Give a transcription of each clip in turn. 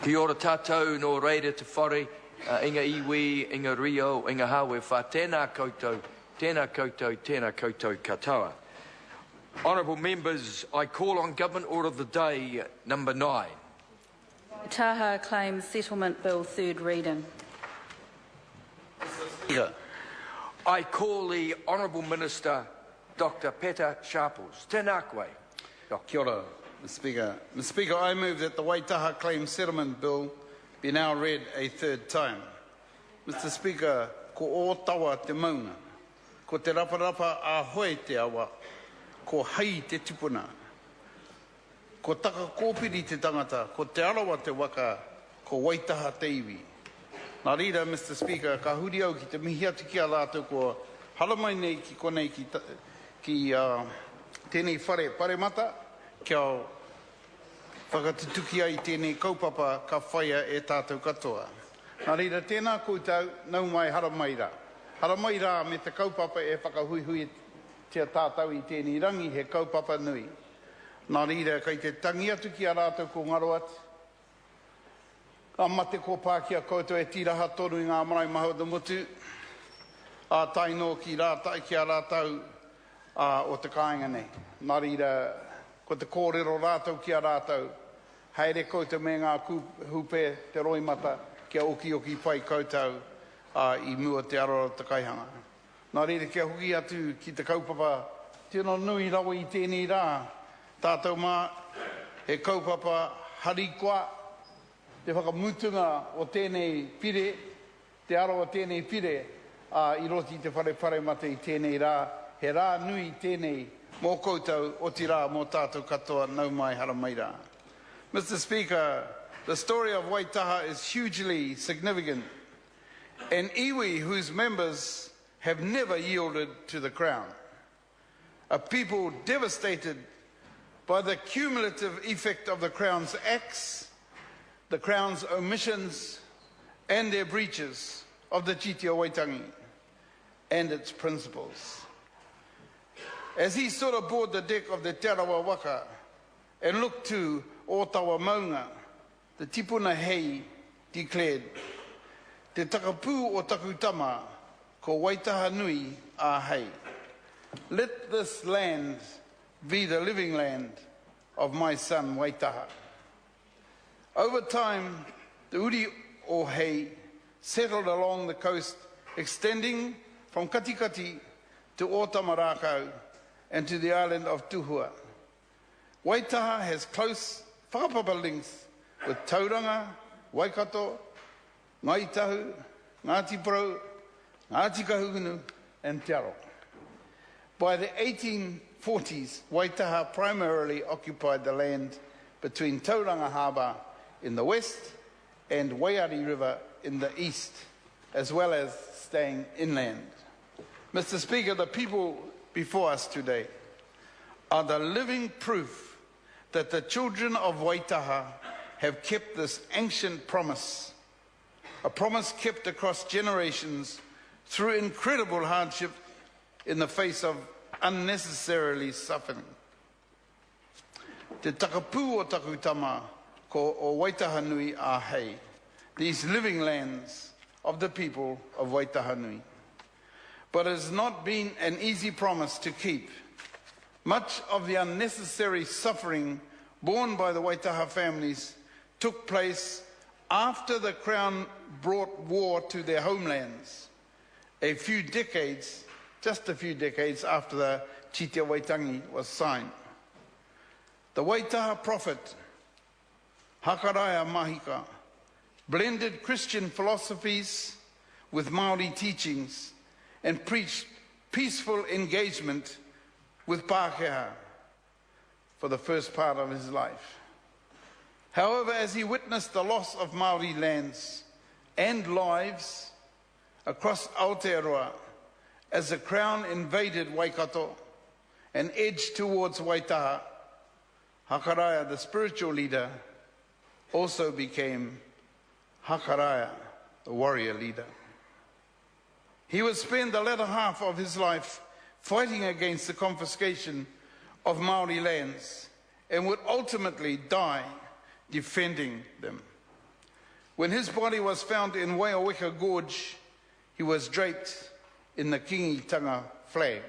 Kia ora tātou no reira te whare, inga iwi, inga rio, inga hawe wha, tēnā koutou, tēnā koutou, tēnā koutou katoa. Honourable members, I call on Government Order of the Day number 9. Waitaha Claims Settlement Bill, third reading. I call the Honourable Minister, Dr. Peter Sharples. Tēnā koe. Kia ora, Mr. Speaker. Mr. Speaker, I move that the Waitaha Claims Settlement Bill be now read a third time. Mr. Speaker, ko o tawa te maunga, ko te raparapa a hoi te awa, ko hai te tipuna, ko taka kōpiri te tangata, ko te arawa te waka, ko Waitaha te iwi. Nā reira, Mr. Speaker, ka huri au ki te mihi atu ki a lātou ko haramai nei ki konei ki tēnei whare mata, kia whakatutuki ai tēnei kaupapa ka whaia e tātou katoa. Nā reira, tēnā koutou, nau mai haramai rā. Haramai rā me te kaupapa e whakahuihui tia tātou i tēnei rangi he kaupapa nui. Nā reira, kei te tangi atu ki a rātou ko ngaroat. Ka mate ko Pākia koutou e tiraha tonu i ngā marae maho da mutu. A taino ki a rātou o te kāinga nei. Nā reira, ko te kōrero rātou ki a rātou. Haere koutou me ngā hupe te roimata kia oki pai koutou i mua te aroa te kaihanga. Nā reira, kia huki atu ki te kaupapa tino nui rawa i tēnei rā. Tātou mā, he kaupapa harikoa, te whakamutunga o tēnei pire, te aroa tēnei pire, i roti te whare mate i tēnei rā, he rā nui tēnei mō koutou o ti rā mō tātou katoa nau mai haramai rā. Mr. Speaker, the story of Waitaha is hugely significant. An iwi whose members have never yielded to the Crown. A people devastated by the cumulative effect of the Crown's acts, the Crown's omissions and their breaches of the Titi o Waitangi and its principles. As he stood aboard the deck of the Te Arawa Waka and looked to o tawa maunga, the tipuna hei declared, Te takapū o takutama ko Waitaha nui a hei. Let this land be the living land of my son Waitaha. Over time, the uri o hei settled along the coast, extending from Katikati to Otamarākau and to the island of Tuhua. Waitaha has close whakapapa links with Tauranga, Waikato, Ngaitahu, Ngāti Porou, Ngāti Kahungunu and Te Aro. By the 1840s, Waitaha primarily occupied the land between Tauranga Harbour in the west and Waiari River in the east, as well as staying inland. Mr. Speaker, the people before us today are the living proof that the children of Waitaha have kept this ancient promise, a promise kept across generations through incredible hardship in the face of unnecessarily suffering. Te takapū o takutama ko o Waitaha nui a hei, these living lands of the people of Waitaha nui. But it has not been an easy promise to keep. Much of the unnecessary suffering borne by the Waitaha families took place after the Crown brought war to their homelands, just a few decades after the Titi o Waitangi was signed. The Waitaha prophet, Hakaraya Mahika, blended Christian philosophies with Māori teachings and preached peaceful engagement with Pākehā for the first part of his life. However, as he witnessed the loss of Māori lands and lives across Aotearoa as the Crown invaded Waikato and edged towards Waitaha, Hakaraya, the spiritual leader, also became Hakaraya, the warrior leader. He would spend the latter half of his life fighting against the confiscation of Māori lands and would ultimately die defending them. When his body was found in Waitaha Gorge, he was draped in the Kingitanga flag.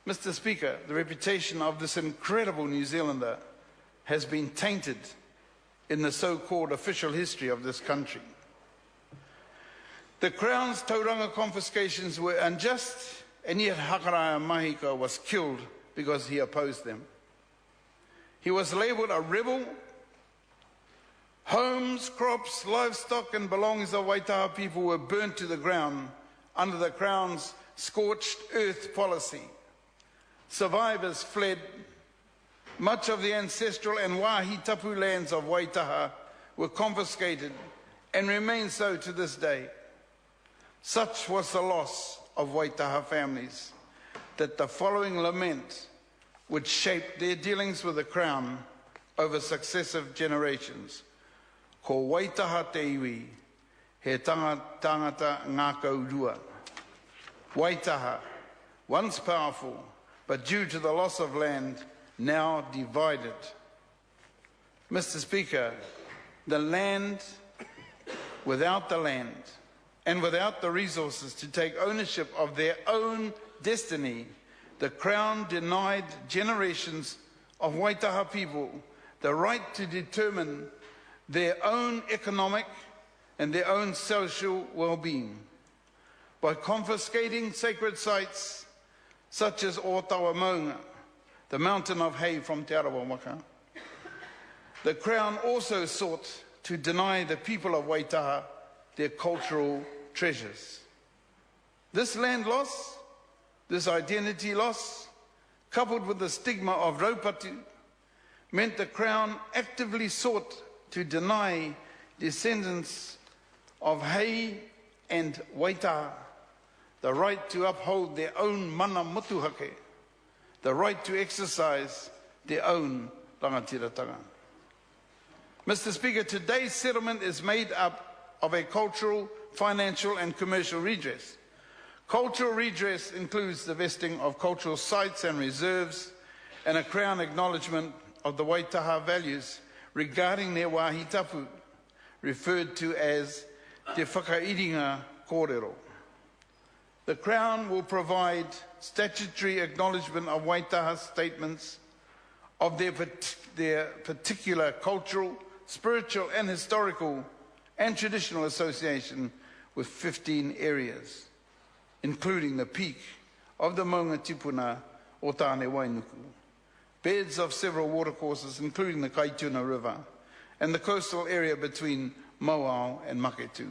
Mr. Speaker, the reputation of this incredible New Zealander has been tainted in the so-called official history of this country. The Crown's tauranga confiscations were unjust, and yet Hakaraia Mahika was killed because he opposed them. He was labelled a rebel. Homes, crops, livestock and belongings of Waitaha people were burnt to the ground under the Crown's scorched earth policy. Survivors fled. Much of the ancestral and wahi tapu lands of Waitaha were confiscated and remain so to this day. Such was the loss of Waitaha families that the following lament would shape their dealings with the Crown over successive generations. Ko Waitaha te iwi, he tangata ngā kaurua. Waitaha, once powerful, but due to the loss of land, now divided. Mr. Speaker, the land without the land and without the resources to take ownership of their own destiny, the Crown denied generations of Waitaha people the right to determine their own economic and their own social well-being. By confiscating sacred sites such as o Tawa Maunga, the mountain of hay from Te Arawamaka, the Crown also sought to deny the people of Waitaha their cultural treasures. This land loss, this identity loss, coupled with the stigma of raupatu, meant the Crown actively sought to deny descendants of Hei and Waitaha the right to uphold their own mana motuhake, the right to exercise their own rangatiratanga. Mr. Speaker, today's settlement is made up of a cultural, financial and commercial redress. Cultural redress includes the vesting of cultural sites and reserves and a Crown acknowledgement of the Waitaha values regarding their wāhi tapu, referred to as te whakairinga kōrero. The Crown will provide statutory acknowledgement of Waitaha statements of their particular cultural, spiritual and historical and traditional association with 15 areas, including the peak of the Maunga Tipuna o Tāne Wainuku, beds of several watercourses, including the Kaituna River, and the coastal area between Mauao and Maketu.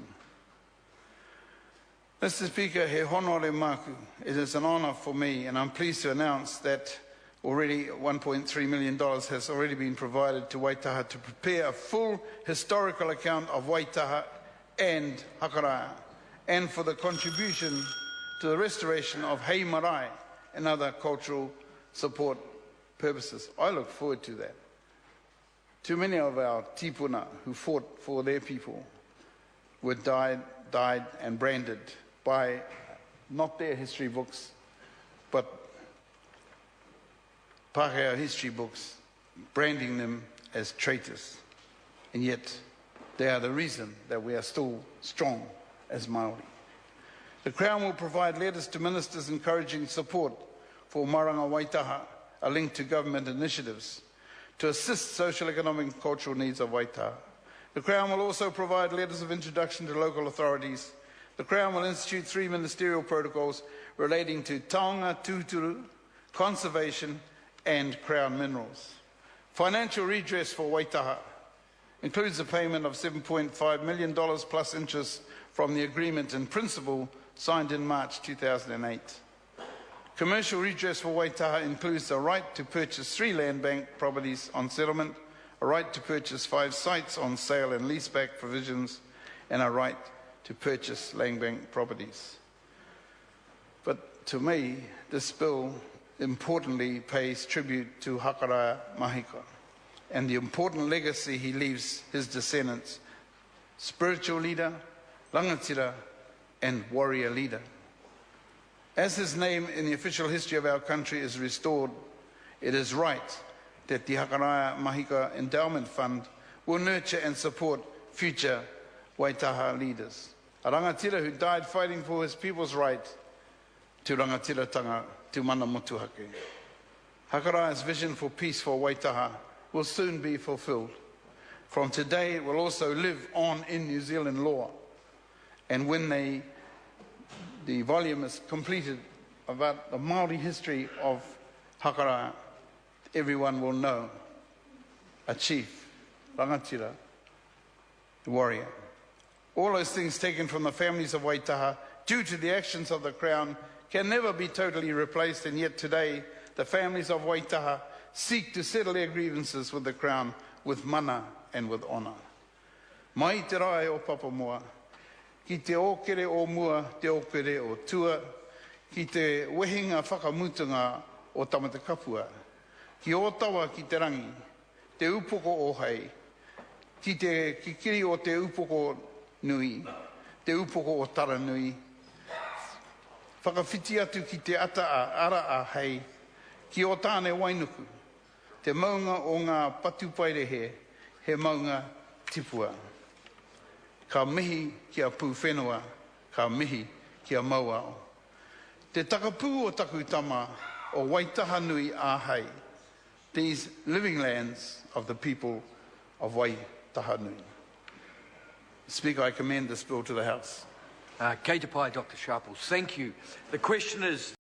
Mr. Speaker, he honore maku. It is an honour for me, and I'm pleased to announce that already $1.3 million has already been provided to Waitaha to prepare a full historical account of Waitaha and Hakaraia, and for the contribution to the restoration of Hei Marae and other cultural support purposes. I look forward to that. Too many of our tipuna who fought for their people were died and branded by not their history books, but Pākehā history books, branding them as traitors. And yet, they are the reason that we are still strong as Māori. The Crown will provide letters to ministers encouraging support for Maranga Waitaha, a link to government initiatives to assist social, economic and cultural needs of Waitaha. The Crown will also provide letters of introduction to local authorities. The Crown will institute 3 ministerial protocols relating to taonga tūturu, conservation and Crown minerals. Financial redress for Waitaha includes a payment of $7.5 million plus interest from the agreement in principle signed in March 2008. Commercial redress for Waitaha includes the right to purchase 3 land bank properties on settlement, a right to purchase 5 sites on sale and leaseback provisions, and a right to purchase land bank properties. But to me, this bill importantly pays tribute to Hakaraia Mahika and the important legacy he leaves his descendants, spiritual leader, rangatira, and warrior leader. As his name in the official history of our country is restored, it is right that the Hakaraia Mahika Endowment Fund will nurture and support future Waitaha leaders. A rangatira who died fighting for his people's right to rangatiratanga to mana motuhake. Hakarai's vision for peace for Waitaha will soon be fulfilled. From today, it will also live on in New Zealand law. And when the volume is completed about the Māori history of Hakarai, everyone will know a chief, rangatira, the warrior. All those things taken from the families of Waitaha due to the actions of the Crown can never be totally replaced, and yet today the families of Waitaha seek to settle their grievances with the Crown with mana and with honour. Mai te rai o Papamoa, ki te okere o mua, te okere o tua, ki te wehinga whakamutunga o tamata kapua, ki otawa ki te rangi, te upoko o hei, ki te kikiri o te upoko nui, te upoko o tara nui, whakawhiti atu ki te ata a ara a hei, ki o tāne wainuku, te maunga o ngā patupaerehe, he maunga tipua. Ka mihi ki a pū whenua, ka mihi ki a mauao. Te takapū o taku tama o Waitaha nui a hei, these living lands of the people of Waitaha nui. Speaker, I commend this bill to the House. Kei te pai, Dr. Sharples. Thank you. The question is...